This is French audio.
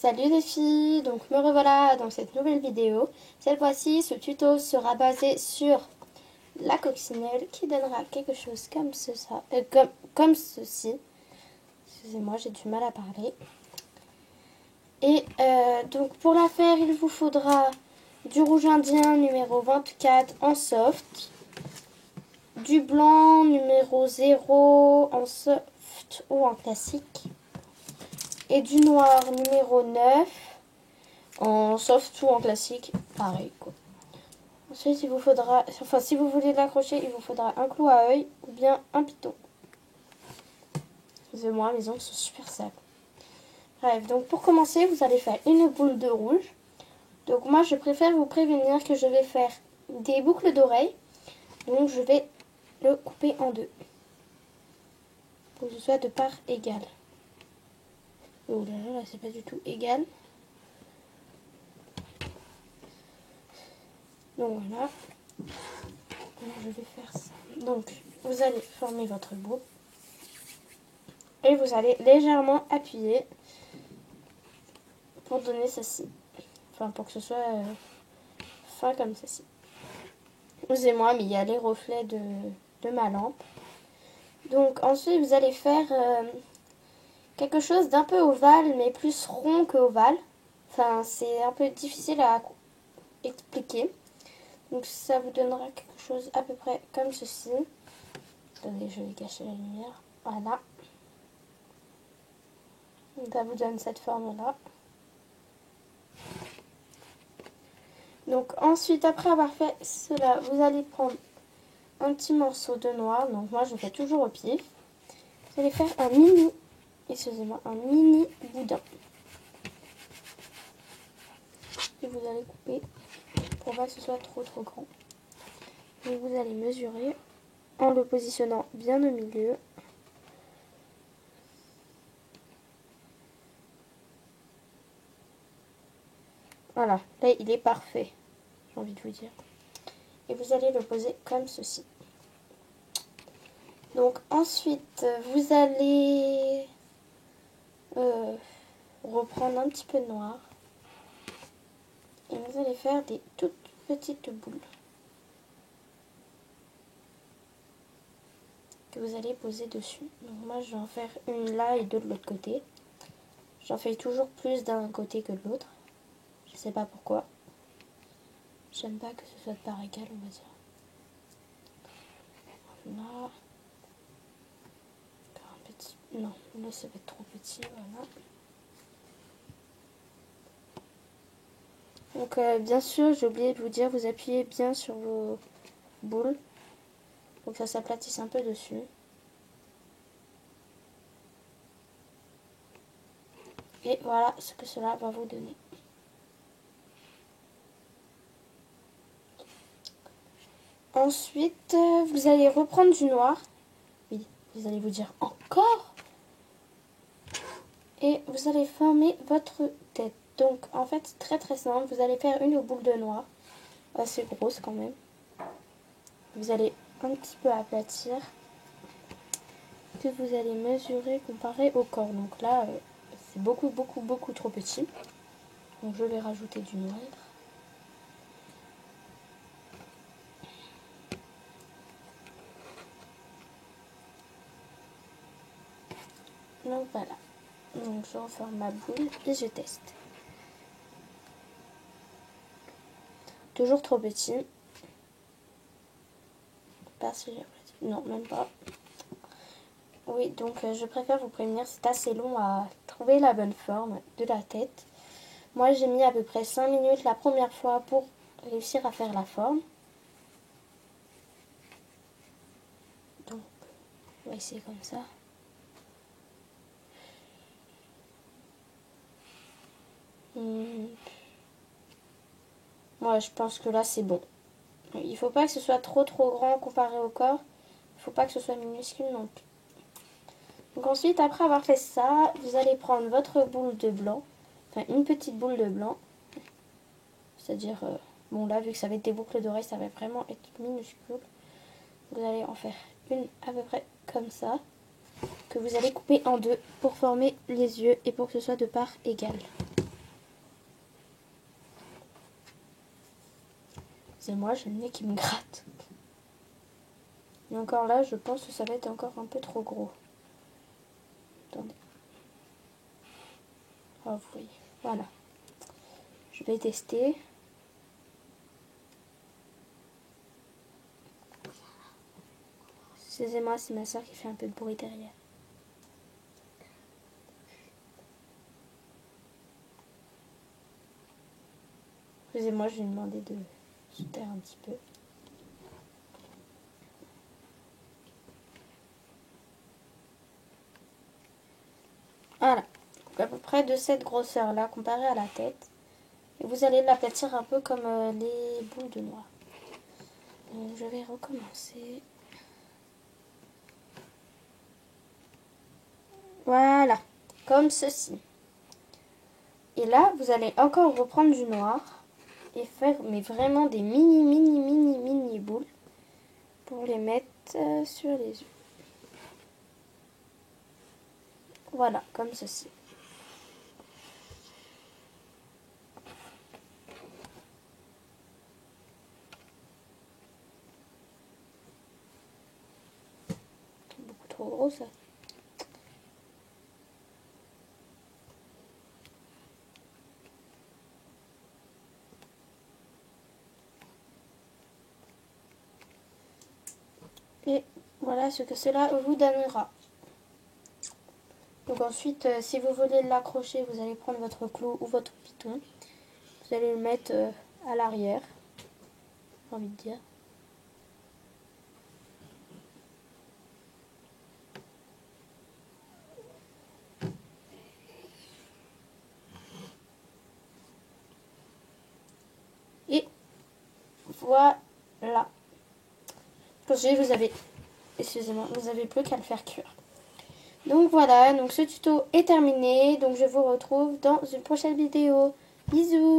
Salut les filles, donc me revoilà dans cette nouvelle vidéo. Cette fois-ci, ce tuto sera basé sur la coccinelle qui donnera quelque chose comme, comme ceci. Excusez-moi, j'ai du mal à parler. Et donc pour la faire, il vous faudra du rouge indien numéro 24 en soft, du blanc numéro 0 en soft ou en classique, et du noir numéro 9 en soft ou en classique, pareil quoi. Ensuite, il vous faudra, enfin si vous voulez l'accrocher, il vous faudra un clou à œil ou bien un piton. Excusez-moi, mes ongles sont super sales. Bref, donc pour commencer, vous allez faire une boule de rouge. Donc moi, je préfère vous prévenir que je vais faire des boucles d'oreilles. Donc je vais le couper en deux. Pour que ce soit de part égale. Oh là là, c'est pas du tout égal. Donc voilà. Alors, je vais faire ça. Donc, vous allez former votre boule. Et vous allez légèrement appuyer pour donner ceci. Enfin, pour que ce soit fin comme ceci. Excusez-moi, mais il y a les reflets de ma lampe. Donc, ensuite, vous allez faire quelque chose d'un peu ovale, mais plus rond que ovale. Enfin, c'est un peu difficile à expliquer. Donc, ça vous donnera quelque chose à peu près comme ceci. Attendez, je vais cacher la lumière. Voilà. Ça vous donne cette forme-là. Donc ensuite, après avoir fait cela, vous allez prendre un petit morceau de noir. Donc moi, je fais toujours au pif. Vous allez faire un mini, excusez-moi, un mini boudin. Et vous allez couper pour pas que ce soit trop grand. Et vous allez mesurer en le positionnant bien au milieu. Voilà, là il est parfait, j'ai envie de vous dire. Et vous allez le poser comme ceci. Donc ensuite, vous allez reprendre un petit peu de noir. Et vous allez faire des toutes petites boules que vous allez poser dessus. Donc moi, je vais en faire une là et deux de l'autre côté. J'en fais toujours plus d'un côté que de l'autre. Je sais pas pourquoi. J'aime pas que ce soit de part égale, on va dire. Là. Encore un petit. Non, là ça va être trop petit, voilà. Donc bien sûr, j'ai oublié de vous dire, vous appuyez bien sur vos boules pour que ça s'aplatisse un peu dessus. Et voilà ce que cela va vous donner. Ensuite, vous allez reprendre du noir. Oui, vous allez vous dire encore. Et vous allez former votre tête. Donc, en fait, très simple. Vous allez faire une boule de noir. Assez grosse quand même. Vous allez un petit peu aplatir. Que vous allez mesurer comparé au corps. Donc là, c'est beaucoup trop petit. Donc je vais rajouter du noir. Donc voilà. Donc je reforme ma boule et je teste. Toujours trop petit. Pas si j'ai... Non, même pas. Oui, donc je préfère vous prévenir, c'est assez long à trouver la bonne forme de la tête. Moi, j'ai mis à peu près 5 minutes la première fois pour réussir à faire la forme. Donc, on va essayer comme ça. Moi, je pense que là, c'est bon. Il faut pas que ce soit trop grand comparé au corps. Il faut pas que ce soit minuscule non plus. Donc ensuite, après avoir fait ça, vous allez prendre votre boule de blanc. Enfin, une petite boule de blanc. C'est-à-dire, bon là, vu que ça va être des boucles d'oreilles, ça va vraiment être minuscule. Vous allez en faire une à peu près comme ça. Que vous allez couper en deux pour former les yeux et pour que ce soit de part égale. Excusez-moi, j'ai le nez qui me gratte. Et encore là, je pense que ça va être encore un peu trop gros. Attendez. Oh, vous voyez. Voilà. Je vais tester. Excusez-moi, c'est ma soeur qui fait un peu de bruit derrière. Excusez-moi, je vais lui demander de se taire un petit peu. Voilà. Donc à peu près de cette grosseur-là, comparée à la tête. Et vous allez l'aplatir un peu comme les boules de noix. Donc je vais recommencer. Voilà. Comme ceci. Et là, vous allez encore reprendre du noir. Et faire mais vraiment des mini boules. Pour les mettre sur les yeux. Voilà, comme ceci. C'est beaucoup trop gros ça. Et voilà ce que cela vous donnera. Donc ensuite, si vous voulez l'accrocher, vous allez prendre votre clou ou votre piton. Vous allez le mettre à l'arrière, j'ai envie de dire. Et voilà. Ensuite, vous avez, excusez-moi, vous avez plus qu'à le faire cuire. Donc voilà, donc ce tuto est terminé. Donc je vous retrouve dans une prochaine vidéo. Bisous!